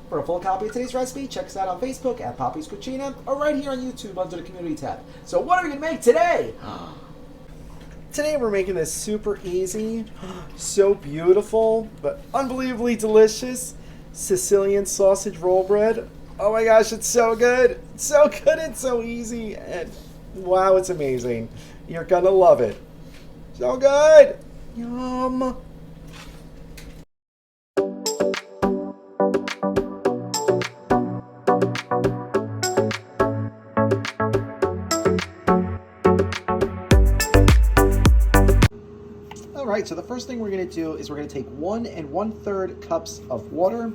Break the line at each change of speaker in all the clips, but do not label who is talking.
For a full copy of today's recipe, check us out on Facebook at Poppy's Cucina or right here on YouTube under the community tab. So what are we going to make today? Today we're making this super easy, so beautiful, but unbelievably delicious Sicilian sausage roll bread. Oh my gosh, it's so good. It's so good and so easy. And wow, it's amazing. You're going to love it. So good. Yum. Alright, so the first thing we're going to do is we're going to take 1 1/3 cups of water,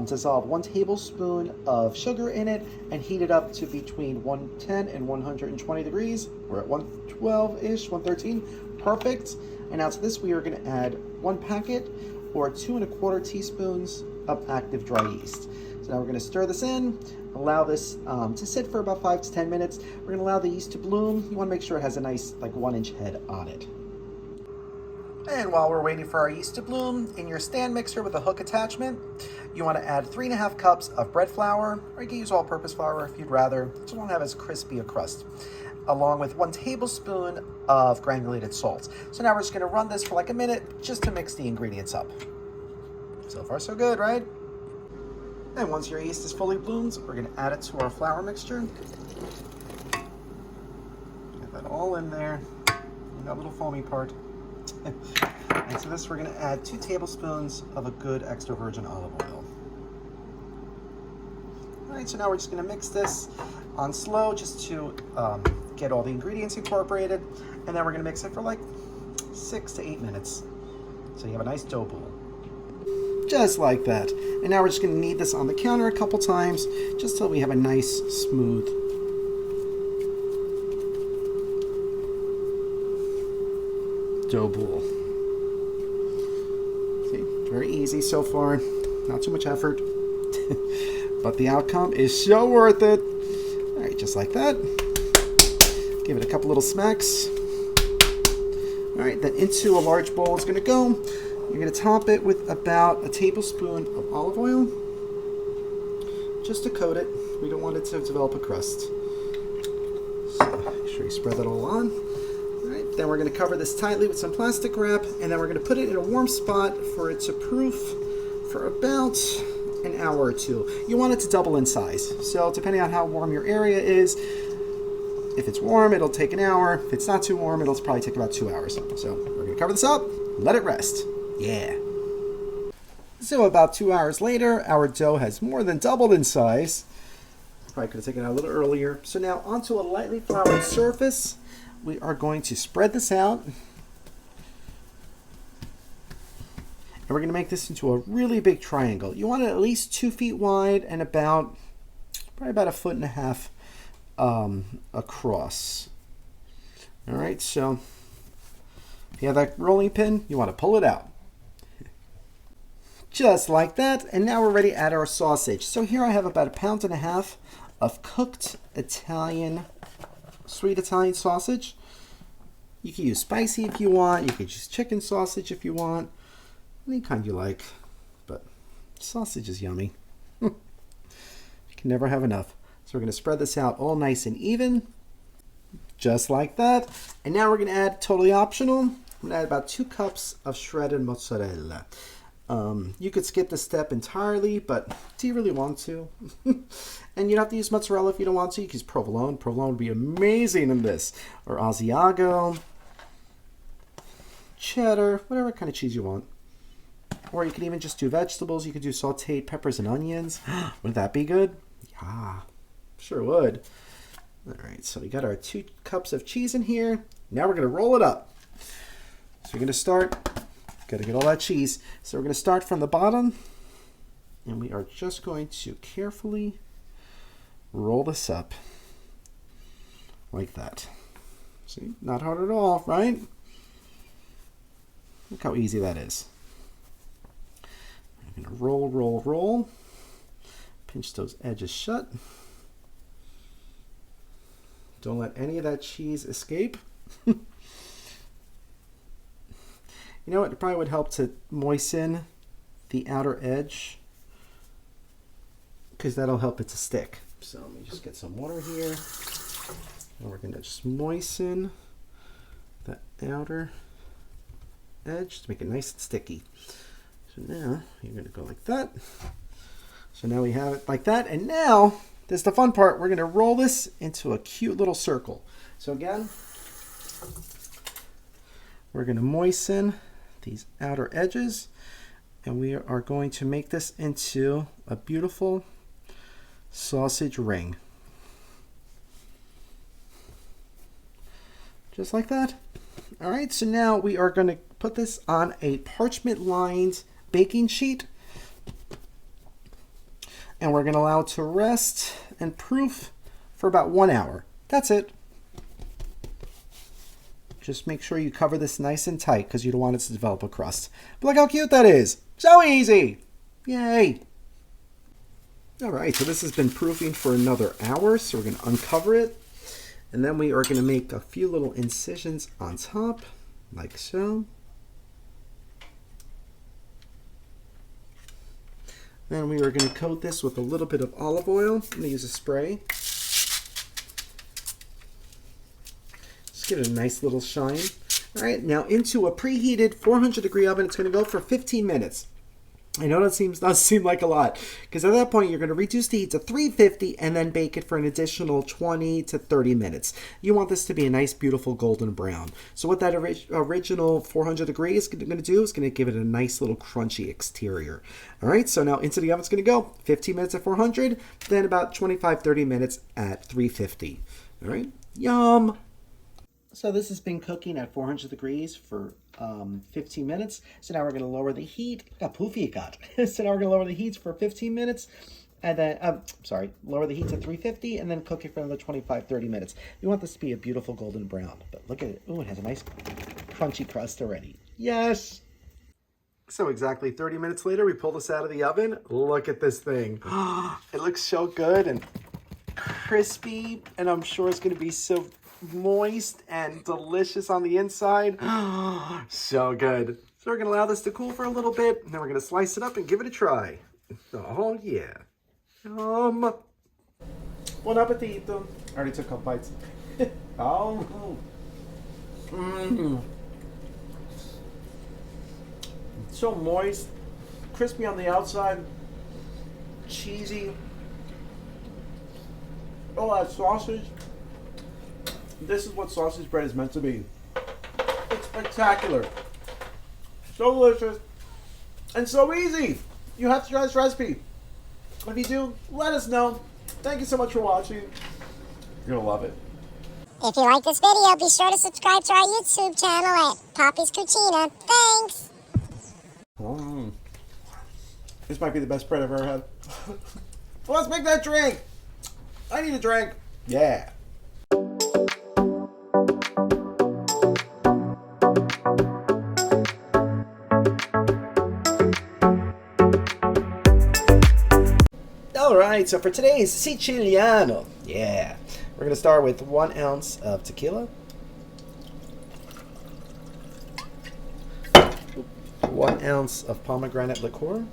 dissolve 1 tablespoon of sugar in it, and heat it up to between 110 and 120 degrees. We're at 112-ish, 113. Perfect. And now to this we are going to add 1 packet or 2 1/4 teaspoons of active dry yeast. So now we're going to stir this in, allow this to sit for about 5 to 10 minutes. We're going to allow the yeast to bloom. You want to make sure it has a nice 1-inch head on it. And while we're waiting for our yeast to bloom, in your stand mixer with a hook attachment, you want to add 3 1/2 cups of bread flour, or you can use all-purpose flour if you'd rather. Just won't have as crispy a crust, along with 1 tablespoon of granulated salt. So now we're just going to run this for like a minute just to mix the ingredients up. So far so good, right? And once your yeast is fully bloomed, we're going to add it to our flour mixture. Get that all in there, and that little foamy part. And to this we're going to add 2 tablespoons of a good extra virgin olive oil. Alright, so now we're just going to mix this on slow just to get all the ingredients incorporated, and then we're going to mix it for like 6 to 8 minutes. So you have a nice dough bowl. Just like that. And now we're just going to knead this on the counter a couple times just till we have a nice smooth dough bowl. See, very easy so far, not too much effort, but the outcome is so worth it. All right, just like that. Give it a couple little smacks. All right, then into a large bowl it's going to go. You're going to top it with about a tablespoon of olive oil, just to coat it. We don't want it to develop a crust. So make sure you spread that all on. Then we're going to cover this tightly with some plastic wrap, and then we're going to put it in a warm spot for it to proof for about an hour or 2. You want it to double in size. So depending on how warm your area is, if it's warm, it'll take an hour. If it's not too warm, it'll probably take about 2 hours. So we're going to cover this up, let it rest. Yeah. So about 2 hours later, our dough has more than doubled in size. Probably could have taken it out a little earlier. So now onto a lightly floured surface, we are going to spread this out, and we're going to make this into a really big triangle. You want it at least 2 feet wide and probably about 1.5 feet across. All right, so if you have that rolling pin, you want to pull it out. Just like that, and now we're ready to add our sausage. So here I have about 1.5 pounds of cooked sweet Italian sausage. You can use spicy if you want. You can use chicken sausage if you want. Any kind you like. But sausage is yummy. You can never have enough. So we're going to spread this out all nice and even. Just like that. And now we're going to add, totally optional, I'm going to add about 2 cups of shredded mozzarella. You could skip this step entirely, but do you really want to? And you don't have to use mozzarella if you don't want to. You can use provolone. Provolone would be amazing in this. Or Asiago, cheddar, whatever kind of cheese you want. Or you can even just do vegetables. You could do sauteed peppers and onions. Wouldn't that be good? Yeah, sure would. All right, so we got our 2 cups of cheese in here. Now we're going to roll it up. So we're going to start. Got to get all that cheese. So we're going to start from the bottom, and we are just going to carefully roll this up like that. See, not hard at all, right? Look how easy that is. I'm going to roll, roll, roll. Pinch those edges shut. Don't let any of that cheese escape. You know what? It probably would help to moisten the outer edge because that'll help it to stick. So let me just get some water here. And we're going to just moisten the outer edge to make it nice and sticky. So now you're going to go like that. So now we have it like that. And now, this is the fun part. We're going to roll this into a cute little circle. So again, we're going to moisten these outer edges. And we are going to make this into a beautiful sausage ring. Just like that. All right, so now we are going to put this on a parchment-lined baking sheet. And we're going to allow it to rest and proof for about 1 hour. That's it. Just make sure you cover this nice and tight because you don't want it to develop a crust. But look how cute that is. So easy. Yay. All right, so this has been proofing for another hour. So we're going to uncover it. And then we are going to make a few little incisions on top, like so. Then we are going to coat this with a little bit of olive oil. I'm going to use a spray. Just give it a nice little shine. All right, now into a preheated 400-degree oven. It's going to go for 15 minutes. I know that does seem like a lot, because at that point you're going to reduce the heat to 350 and then bake it for an additional 20 to 30 minutes. You want this to be a nice, beautiful golden brown. So what that original 400 degrees is going to do is going to give it a nice little crunchy exterior. All right, so now into the oven it's going to go. 15 minutes at 400, then about 25-30 minutes at 350. All right, yum. So this has been cooking at 400 degrees for 15 minutes. So now we're going to lower the heat. Look how poofy it got. So now we're going to lower the heat for 15 minutes. And then, lower the heat to 350 and then cook it for another 25-30 minutes. You want this to be a beautiful golden brown. But look at it. Ooh, it has a nice crunchy crust already. Yes! So exactly 30 minutes later, we pull this out of the oven. Look at this thing. It looks so good and crispy. And I'm sure it's going to be so moist and delicious on the inside. So good. So we're going to allow this to cool for a little bit, and then we're going to slice it up and give it a try. Oh, yeah. Bon appetito. I already took a couple bites. Oh. So moist, crispy on the outside, cheesy. Oh, that sausage. This is what sausage bread is meant to be. It's spectacular. So delicious. And so easy. You have to try this recipe. If you do, let us know. Thank you so much for watching. You're going to love it.
If you like this video, be sure to subscribe to our YouTube channel at Poppy's Cucina. Thanks.
This might be the best bread I've ever had. Well, let's make that drink. I need a drink. Yeah. Alright, so for today's Siciliano, yeah, we're going to start with 1 ounce of tequila, 1 ounce of pomegranate liqueur,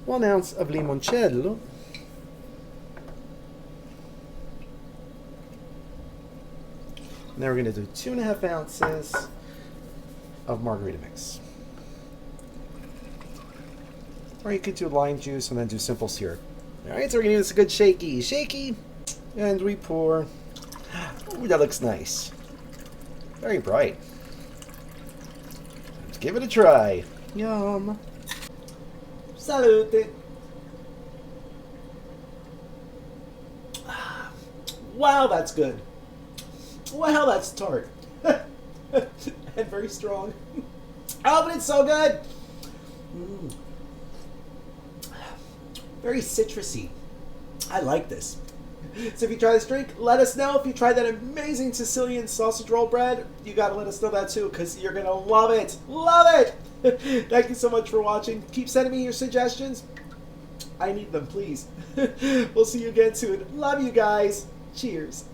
1 ounce of limoncello, and then we're going to do 2.5 ounces of margarita mix. Or you could do lime juice and then do simple syrup. Alright, so we're going to give this a good shaky, and we pour. Ooh, that looks nice. Very bright. Let's give it a try. Yum. Salute. Wow, that's good. Wow, that's tart. And very strong. Oh, but it's so good. Very citrusy. I like this. So if you try this drink, let us know. If you tried that amazing Sicilian sausage roll bread, you gotta let us know that too, because you're gonna love it. Love it! Thank you so much for watching. Keep sending me your suggestions. I need them, please. We'll see you again soon. Love you guys. Cheers.